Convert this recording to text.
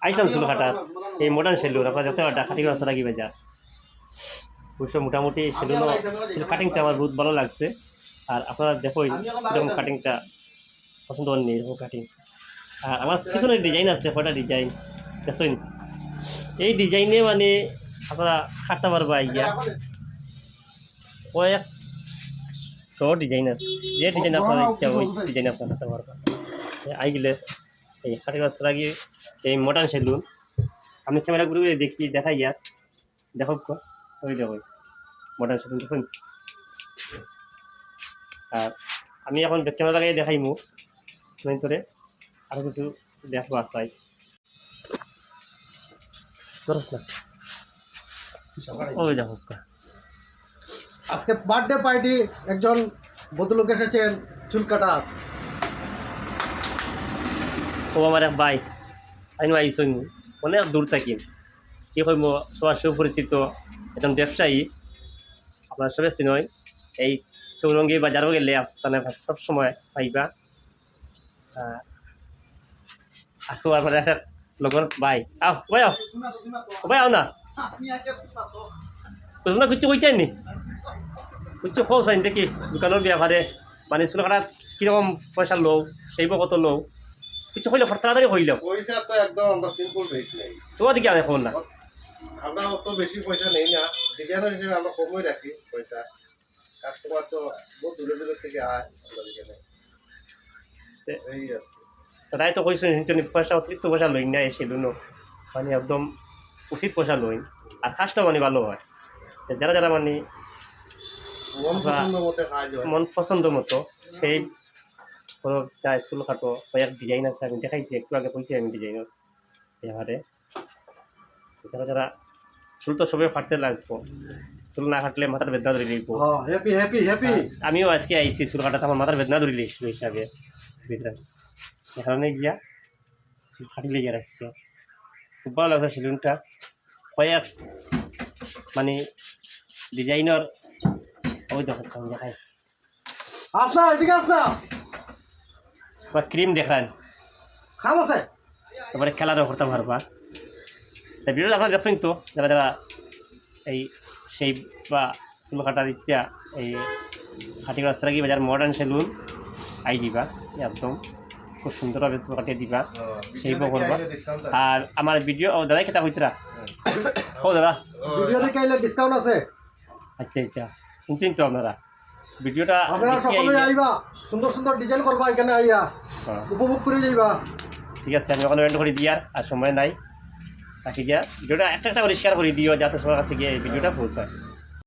আইসাম চুল কাটার এই modern salon আপনার যত কাটিং আছে লাগি বাজার অবশ্য মোটামুটি সেলুনও কাটিংটা আমার বহুত ভালো লাগছে। আর আপনারা দেখুন এরকম কাটিংটা পছন্দ করেননি এরকম কাটিং। আর আমার পিছনে ডিজাইন আছে কয়টা ডিজাইন দেখুন এই ডিজাইনে মানে আপনারা কাটতে পারবা ইয়া কয়েক ডিজাইন আছে যে ডিজাইন আপনার ইচ্ছা ওই ডিজাইন আপনার কাটতে পারবা। আই গেলে এই কাটিং আছে লাগি এই মডার্ন সেলুন আপনি ক্যামেরা ঘুরে দেখি দেখাই ইয়ার দেখো ওই দেখো মডার্ন সেলুন দেখুন। আর আমি এখন ক্যামেরা লাগাই দেখাইমু তোরে আরও কিছু দেখবা চাই না ওই দেখো। আজকে বার্থডে পার্টি একজন ভদ্রলোক এসেছেন চুল কাটার। ও আমার এক ভাই আমি আইসই অনেক দূর থাকি কি কইব সবার সুপরিচিত একজন ব্যবসায়ী আপনার সবে চিনই এই চৌরঙ্গি বাজারও গেলে আপনার সবসময় পাইবা। আকৌ আমার একটা লগর ভাই আও ভাই আও ভাই আও না তোমরা কিছু কইতেন নি কিছু খোঁজ আইন দেখি দোকানের ব্যাপারে মানে চুল কাটা কীরকম পয়সা লও সেইব কত লও কিছু কইলে তাড়াতাড়ি কইল পয়সা তো একদম আমরা সিম্পল রেট নেই তোমার দিকে আমি ফোন না আমরা অত বেশি পয়সা নেই না ডিজাইনার হিসেবে আমরা কমই রাখি পয়সা। কাস্টমার তো বহু দূরে দূরে থেকে আয় আমাদের এখানে এই আর কি। তাই তো কইছেন পয়সা অতিরিক্ত পয়সা লই না এসে লুনো মানে একদম উচিত পয়সা লই আর কাজটা মানে ভালো হয় যারা যারা মানে মন পছন্দ মতো সেই কোনো চায় চুল কাটো কয়েক ডিজাইন আছে আমি দেখাইছি একটু আগে কইছি আমি ডিজাইনের ব্যাপারে যারা যারা চুল তো সবাই কাটতে লাগবো চুল না কাটলে মাথার বেদনা ধরে দিব। হ্যাপি হ্যাপি হ্যাপি আমিও আজকে আইছি চুল কাটাতে আমার মাথার বেদনা ধরিলি হিসাবে ভিতরে এখানে গিয়া চুল কাটিলে গিয়ে আজকে খুব ভালো লাগছে সেলুনটা কয়েক মানে ডিজাইনার ওই দেখাচ্ছি আমি দেখাই আস না এদিকে আস না বা ক্রিম দেখান খাম আছে তারপরে খেলারও করতে পারবা। তাই ভিডিওটা আপনারা দেখছেন তো যারা যারা এই সেই বা চুল কাটার ইচ্ছা এই হাটি রাস্তাগি বাজার মডার্ন সেলুন আই দিবা একদম খুব সুন্দরভাবে চুল কাটিয়ে দিবা সেই করবা। আর আমার ভিডিও ও দাদাই খেতা হইতরা ও দাদা ভিডিও দেখে আইলে ডিসকাউন্ট আছে। আচ্ছা আচ্ছা শুনছেন তো আপনারা ভিডিওটা আপনারা সকলে আইবা সুন্দর সুন্দর ডিজাইন করবা এখানে আইয়া উপভোগ করে যাইবা। ঠিক আছে আমি ওখানে ওয়েন্ট করে দিই আর সময় নাই তাকে গিয়া ভিডিওটা একটা একটা করে শেয়ার করে দিও যাতে সবার কাছে গিয়ে এই ভিডিওটা পৌঁছায়।